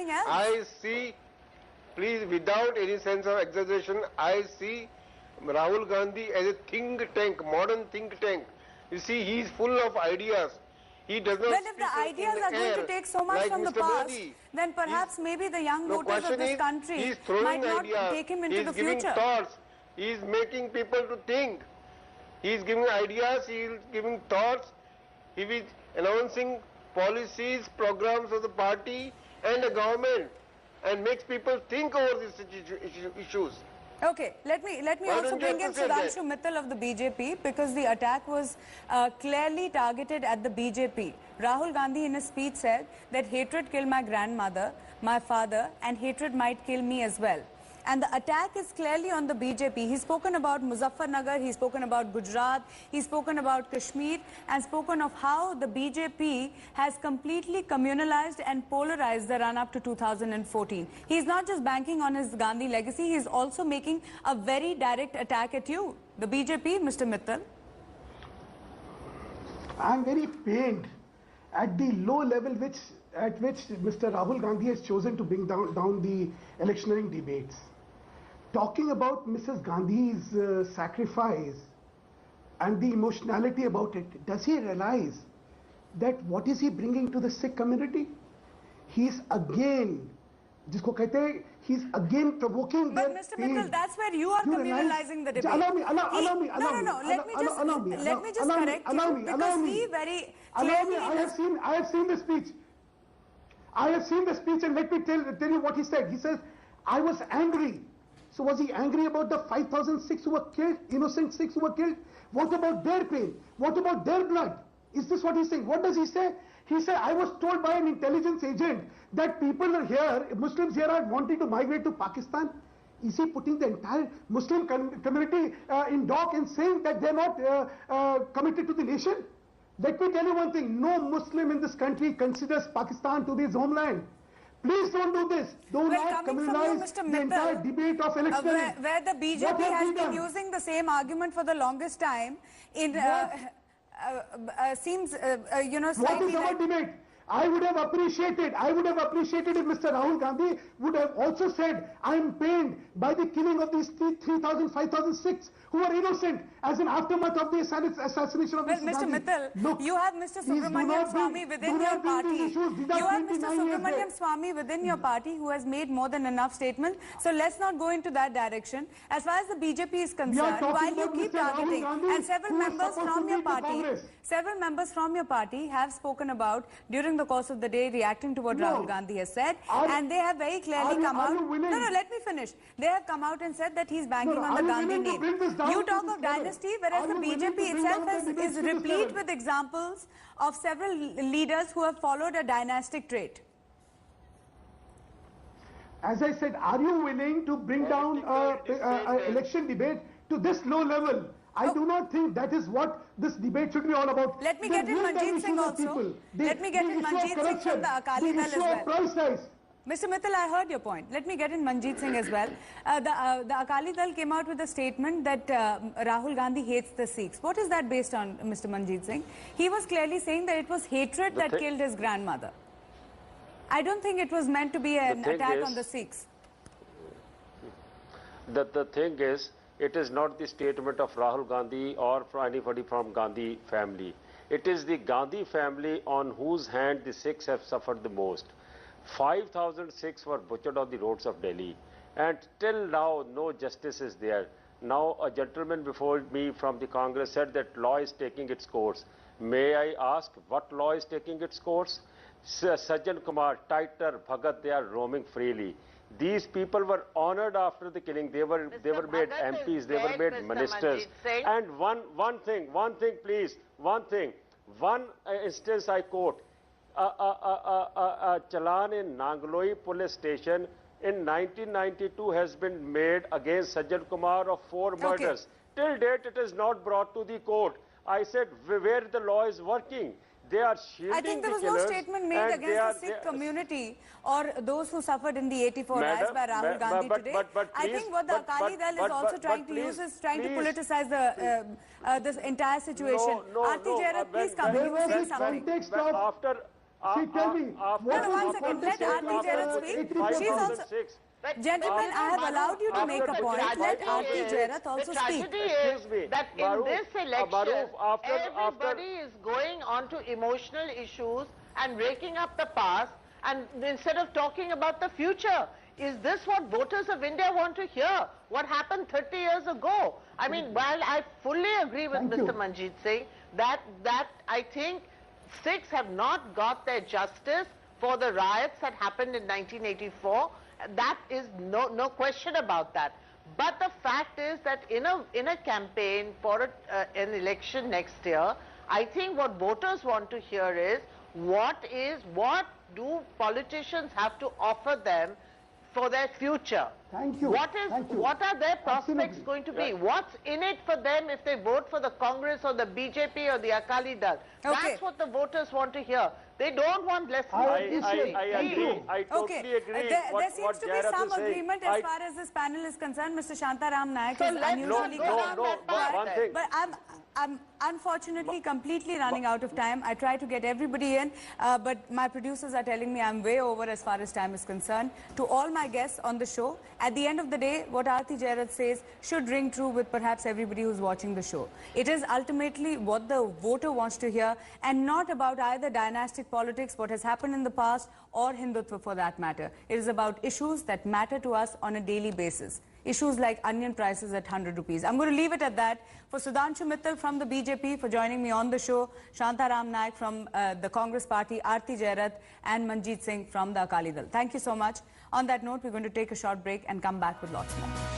something else? I see, please, without any sense of exaggeration, I see Rahul Gandhi as a think tank, modern think tank. You see, he is full of ideas. He does not Well, if the ideas are going to take so much like from the Mr. past, Modi. then perhaps maybe the young No, voters of question this is, country he is throwing might not ideas. take him into the He is giving future. thoughts. He is making people to think. He is giving ideas. He is giving thoughts. He is announcing policies, programs of the party and the government, and makes people think over these issues. Okay, let me Why also don't you bring in appreciate that? Sudhanshu Mittal of the BJP, because the attack was clearly targeted at the BJP. Rahul Gandhi in his speech said that hatred killed my grandmother, my father, and hatred might kill me as well. And the attack is clearly on the BJP. He's spoken about Muzaffarnagar, he's spoken about Gujarat, he's spoken about Kashmir, and spoken of how the BJP has completely communalized and polarized the run-up to 2014. He's not just banking on his Gandhi legacy, he's also making a very direct attack at you, the BJP, Mr. Mittal. I'm very pained at the low level at which Mr. Rahul Gandhi has chosen to bring down the electioneering debates. Talking about Mrs. Gandhi's sacrifice and the emotionality about it, does he realize that what is he bringing to the Sikh community? He's again, he's again provoking But their Mr. pain. Mittal, that's where you are communalizing the debate. Allow me. Let me just correct you, because he very clearly... I have seen the speech. I have seen the speech, and let me tell you what he said. He says, I was angry. So was he angry about the 5,000 Sikhs who were killed, innocent Sikhs who were killed? What about their pain? What about their blood? Is this what he's saying? What does he say? He said, I was told by an intelligence agent that people are here, Muslims here are wanting to migrate to Pakistan. Is he putting the entire Muslim community in dock and saying that they're not committed to the nation? Let me tell you one thing, no Muslim in this country considers Pakistan to be his homeland. Please don't do this. Do not communalize the entire debate of electioneering. Where the BJP has been using the same argument for the longest time, it seems, What is our debate? I would have appreciated if Mr. Rahul Gandhi would have also said, I am pained by the killing of these 3,000, 5,000 Sikhs who are innocent as an aftermath of the assassination of Mr. Mr. Gandhi. Mittal, Look, you have Mr. Subramaniam Swamy within your party. You have Mr. Subramaniam Swamy within your party who has made more than enough statements. So let's not go into that direction. As far as the BJP is concerned, while you keep targeting, and several members from your party have spoken about during the course of the day reacting to what Rahul Gandhi has said, and they have very clearly come out. No, let me finish. They have come out and said that he's banking on the Gandhi name. You talk of dynasty, whereas the BJP itself is replete with examples of several leaders who have followed a dynastic trait. As I said, are you willing to bring down an election debate to this low level? I do not think that is what this debate should be all about. Let me get in Manjeet Singh also. Let me get in Manjeet Singh from the Akali Dal as well. Price rise. Mr. Mittal, I heard your point. Let me get in Manjeet Singh as well. The Akali Dal came out with a statement that Rahul Gandhi hates the Sikhs. What is that based on, Mr. Manjeet Singh? He was clearly saying that it was hatred that killed his grandmother. I don't think it was meant to be an attack on the Sikhs. The thing is, it is not the statement of Rahul Gandhi or anybody from Gandhi family. It is the Gandhi family on whose hand the Sikhs have suffered the most. 5,000 Sikhs were butchered on the roads of Delhi, and till now no justice is there. Now a gentleman before me from the Congress said that law is taking its course. May I ask what law is taking its course? Sajjan Kumar, Titor, Bhagat, they are roaming freely. These people were honored after the killing. They were made MPs, they were made ministers. And one instance I quote. A challan in Nangloi police station in 1992 has been made against Sajjan Kumar of 4 murders. Till date it is not brought to the court. I said where the law is working. They are shielding I think there was no statement made against the Sikh community or those who suffered in the 84 riots by Rahul Gandhi today. I think what the Akali Dal is also trying to use is trying to politicize the this entire situation. Aarti Jairat, please come. You were saying something. See, tell me, what No, was one the second. Let contest Aarti Jarat speak. She's also... 2006. Gentlemen, I have allowed you to make a point. Let Aarti Jarat also The speak. tragedy Excuse is me. that in Maruf, this election, Maruf, everybody is going on to emotional issues and raking up the past, and instead of talking about the future. Is this what voters of India want to hear? What happened 30 years ago? I mean, while I fully agree with Thank Mr. you. Manjeet Singh that I think Sikhs have not got their justice for the riots that happened in 1984. That is no question about that. But the fact is that in a campaign for an election next year, I think what voters want to hear is what do politicians have to offer them for their future? Thank you. What Thank you. are their prospects Absolutely. going to be? What's in it for them if they vote for the Congress or the BJP or the Akali Dal? Okay. That's what the voters want to hear. They don't want lessons I of appreciate- history. I agree. I totally Okay, agree. there seems to be Jarat some is saying. agreement as far as this panel is concerned. Mr. Shantaram Naik So is let's unusually not go down that path one then. thing. But I'm unfortunately completely running out of time. I try to get everybody in, but my producers are telling me I'm way over as far as time is concerned. To all my guests on the show, at the end of the day, what Aarti Jarat says should ring true with perhaps everybody who's watching the show. It is ultimately what the voter wants to hear, and not about either dynastic politics, what has happened in the past, or Hindutva for that matter. It is about issues that matter to us on a daily basis. Issues like onion prices at 100 rupees. I'm going to leave it at that. For Sudhanshu Mittal from the BJP for joining me on the show, Shantaram Naik from the Congress Party, Aarti Jarat and Manjeet Singh from the Akali Dal. Thank you so much. On that note, we're going to take a short break and come back with lots more.